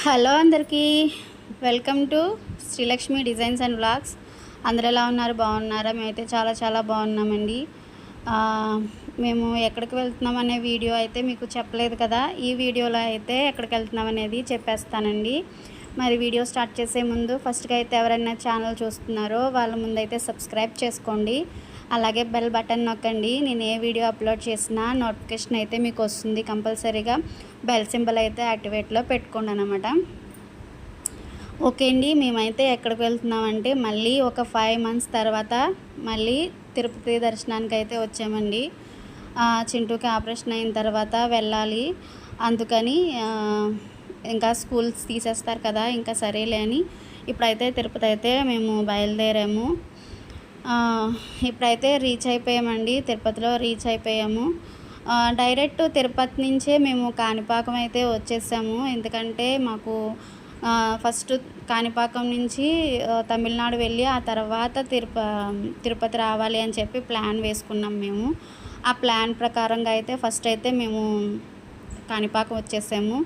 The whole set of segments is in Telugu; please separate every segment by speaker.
Speaker 1: హలో అందరికీ welcome to Srilakshmi designs and vlogs. అందరూ ఎలా ఉన్నారు? బాగున్నారా? మేమైతే చాలా చాలా బాగున్నామండి. మేము ఎక్కడికి వెళ్తున్నాం అనే వీడియో అయితే మీకు చెప్పలేదు కదా. ఈ వీడియోలో అయితే ఎక్కడికి వెళ్తున్నాం అనేది చెప్పేస్తానండి. మరి వీడియో స్టార్ట్ చేసే ముందు ఫస్ట్గా అయితే ఎవరైనా ఛానల్ చూస్తున్నారో వాళ్ళ ముందైతే సబ్స్క్రైబ్ చేసుకోండి. అలాగే బెల్ బటన్ నొక్కండి. నేను ఏ వీడియో అప్లోడ్ చేసినా నోటిఫికేషన్ అయితే మీకు వస్తుంది. కంపల్సరీగా బెల్ సింబల్ అయితే యాక్టివేట్లో పెట్టుకోండి అన్నమాట. ఓకే అండి, మేమైతే ఎక్కడికి వెళ్తున్నామంటే మళ్ళీ ఒక 5 months తర్వాత మళ్ళీ తిరుపతి దర్శనానికి అయితే వచ్చామండి. చింటూకి ఆపరేషన్ అయిన తర్వాత వెళ్ళాలి. అందుకని ఇంకా స్కూల్స్ తీసేస్తారు కదా, ఇంకా సరేలే అని ఇప్పుడైతే తిరుపతి అయితే మేము బయలుదేరాము. ఇప్పుడైతే రీచ్ అయిపోయామండి. తిరుపతిలో రీచ్ అయిపోయాము. డైరెక్ట్ తిరుపతి నుంచే మేము కాణిపాకం అయితే వచ్చేసాము. ఎందుకంటే మాకు ఫస్ట్ కాణిపాకం నుంచి తమిళనాడు వెళ్ళి ఆ తర్వాత తిరుపతి రావాలి అని చెప్పి ప్లాన్ వేసుకున్నాం మేము. ఆ ప్లాన్ ప్రకారంగా అయితే ఫస్ట్ అయితే మేము కాణిపాకం వచ్చేసాము.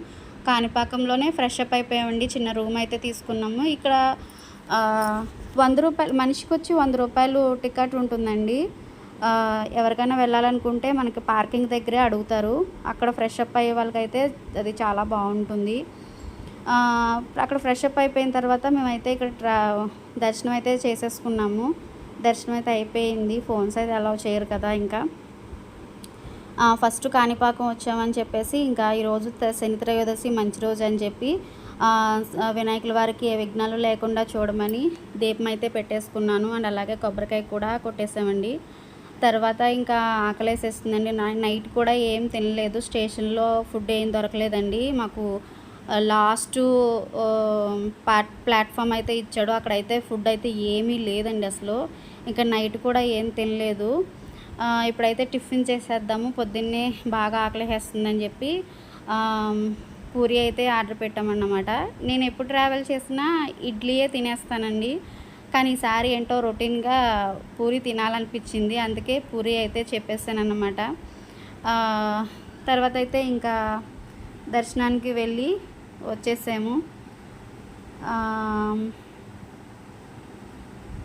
Speaker 1: కాణిపాకంలోనే ఫ్రెష్ అప్ అయిపోయామండి. చిన్న రూమ్ అయితే తీసుకున్నాము. ఇక్కడ 100 రూపాయలు మనిషికి వచ్చి 100 రూపాయలు టికెట్ ఉంటుందండి. ఎవరికైనా వెళ్ళాలనుకుంటే మనకి పార్కింగ్ దగ్గరే అడుగుతారు. అక్కడ ఫ్రెష్ అప్ అయ్యే వాళ్ళకైతే అది చాలా బాగుంటుంది. అక్కడ ఫ్రెష్ అప్ అయిపోయిన తర్వాత మేమైతే ఇక్కడ దర్శనం అయితే చేసేసుకున్నాము. దర్శనం అయితే అయిపోయింది. ఫోన్స్ అయితే అలౌ చేయరు కదా. ఇంకా ఫస్ట్ కాణిపాకం వచ్చామని చెప్పేసి ఇంకా ఈరోజు శని త్రయోదశి మంచి రోజు అని చెప్పి వినాయకుల వారికి ఏ విఘ్నాలు లేకుండా చూడమని దీపం అయితే పెట్టేసుకున్నాను. అండ్ అలాగే కొబ్బరికాయ కూడా కొట్టేసామండి. తర్వాత ఇంకా ఆకలేసేస్తుందండి. నైట్ కూడా ఏం తినలేదు. స్టేషన్లో ఫుడ్ ఏం దొరకలేదండి మాకు. లాస్ట్ ప్లాట్ఫామ్ అయితే ఇచ్చాడు. అక్కడైతే ఫుడ్ అయితే ఏమీ లేదండి అసలు. ఇంకా నైట్ కూడా ఏం తినలేదు. ఇప్పుడైతే టిఫిన్ చేసేద్దాము, పొద్దున్నే బాగా ఆకలేస్తుందని చెప్పి పూరి అయితే ఆర్డర్ పెట్టామన్నమాట. నేను ఎప్పుడు ట్రావెల్ చేసినా ఇడ్లీయే తినేస్తానండి. కానీ ఈసారి ఏంటో రొటీన్గా పూరి తినాలనిపించింది. అందుకే పూరి అయితే చెప్పేస్తాను అన్నమాట. తర్వాత అయితే ఇంకా దర్శనానికి వెళ్ళి వచ్చేసాము.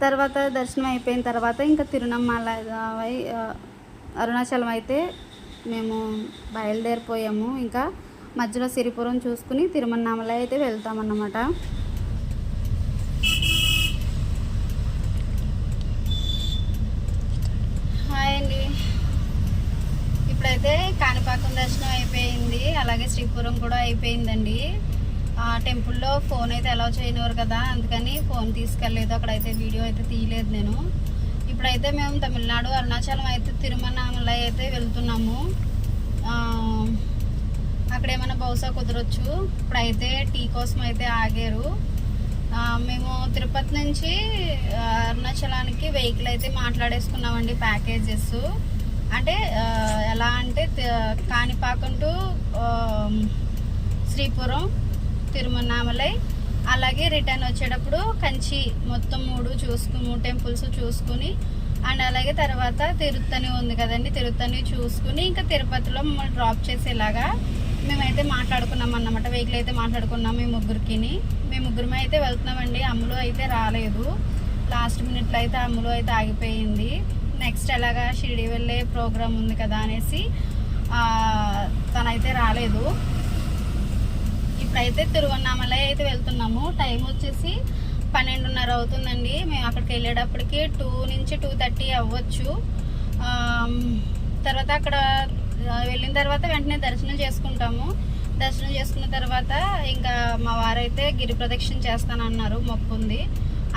Speaker 1: తర్వాత దర్శనం అయిపోయిన తర్వాత ఇంకా తిరుమల అరుణాచలం అయితే మేము బయలుదేరిపోయాము. ఇంకా మధ్యలో సిరిపురం చూసుకుని తిరుమల అయితే వెళ్తామన్నమాట. హాయ్ అండి. ఇప్పుడైతే కాణిపాకం దర్శనం అయిపోయింది. అలాగే శ్రీపురం కూడా అయిపోయిందండి. టెంపుల్లో ఫోన్ అయితే అలౌ చేయనివారు కదా, అందుకని ఫోన్ తీసుకెళ్ళలేదు. అక్కడైతే వీడియో అయితే తీయలేదు నేను. ఇప్పుడైతే మేము తమిళనాడు అరుణాచలం అయితే తిరుమల అయితే వెళ్తున్నాము. అక్కడ ఏమైనా బహుశా కుదరొచ్చు. ఇప్పుడైతే టీ కోసం అయితే ఆగారు. మేము తిరుపతి నుంచి అరుణాచలానికి వెహికల్ అయితే మాట్లాడేసుకున్నామండి. ప్యాకేజెస్ అంటే ఎలా అంటే కాణిపాకం టు శ్రీపురం, తిరుమన్నామలై, అలాగే రిటర్న్ వచ్చేటప్పుడు కంచి మొత్తం 3 టెంపుల్స్ చూసుకుని అండ్ అలాగే తర్వాత తిరుత్తని ఉంది కదండి, తిరుత్తని చూసుకుని ఇంకా తిరుపతిలో మమ్మల్ని డ్రాప్ చేసేలాగా మేమైతే మాట్లాడుకున్నాం అన్నమాట. వెహికల్ అయితే మాట్లాడుకున్నాం మేము ముగ్గురమే అయితే వెళ్తున్నామండి. అమ్ములు అయితే రాలేదు. లాస్ట్ మినిట్లో అయితే అమ్ములు అయితే ఆగిపోయింది. నెక్స్ట్ ఎలాగా షిరిడి వెళ్ళే ప్రోగ్రామ్ ఉంది కదా అనేసి తనైతే రాలేదు. ఇప్పుడైతే తిరువన్నామలై అయితే వెళ్తున్నాము. టైం వచ్చేసి 12:30 అవుతుందండి. మేము అక్కడికి వెళ్ళేటప్పటికి 2 నుంచి 2:30 అవ్వచ్చు. తర్వాత అక్కడ వెళ్ళిన తర్వాత వెంటనే దర్శనం చేసుకుంటాము. దర్శనం చేసుకున్న తర్వాత ఇంకా మా వారైతే గిరి ప్రదక్షిణ చేస్తానన్నారు. మొక్కు ఉంది,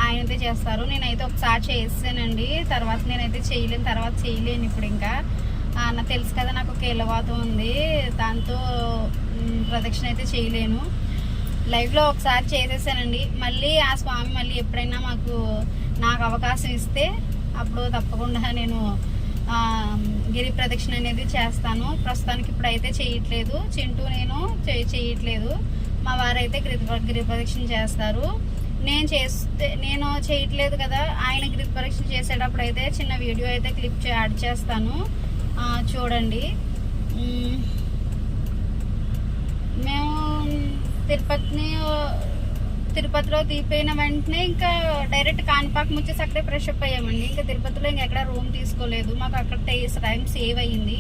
Speaker 1: ఆయనైతే చేస్తారు. నేనైతే ఒకసారి చేసానండి. తర్వాత నేనైతే చేయలేను ఇప్పుడు. ఇంకా నాకు తెలుసు కదా, నాకు కీళ్ళవాతం ఉంది. దాంతో ప్రదక్షిణ అయితే చేయలేను. లైవ్లో ఒకసారి చేసేసానండి. మళ్ళీ ఆ స్వామి మళ్ళీ ఎప్పుడైనా నాకు అవకాశం ఇస్తే అప్పుడు తప్పకుండా నేను గిరి ప్రదక్షిణ అనేది చేస్తాను. ప్రస్తుతానికి ఇప్పుడైతే చేయట్లేదు. చింటూ నేను చేయట్లేదు. మా వారైతే గిరి ప్రదక్షిణ చేస్తారు. నేను చేయట్లేదు కదా. ఆయన గిరి ప్రదక్షిణ చేసేటప్పుడు అయితే చిన్న వీడియో అయితే క్లిప్ యాడ్ చేస్తాను, చూడండి. మేము తిరుపతిని తిరుపతిలో దిగిపోయిన వెంటనే ఇంకా డైరెక్ట్ కాణిపాకం వచ్చేసి అక్కడే ఫ్రెష్ అప్ అయ్యామండి. ఇంకా తిరుపతిలో ఇంకెక్కడ రూమ్ తీసుకోలేదు, మాకు అక్కడ టైం సేవ్ అయ్యింది.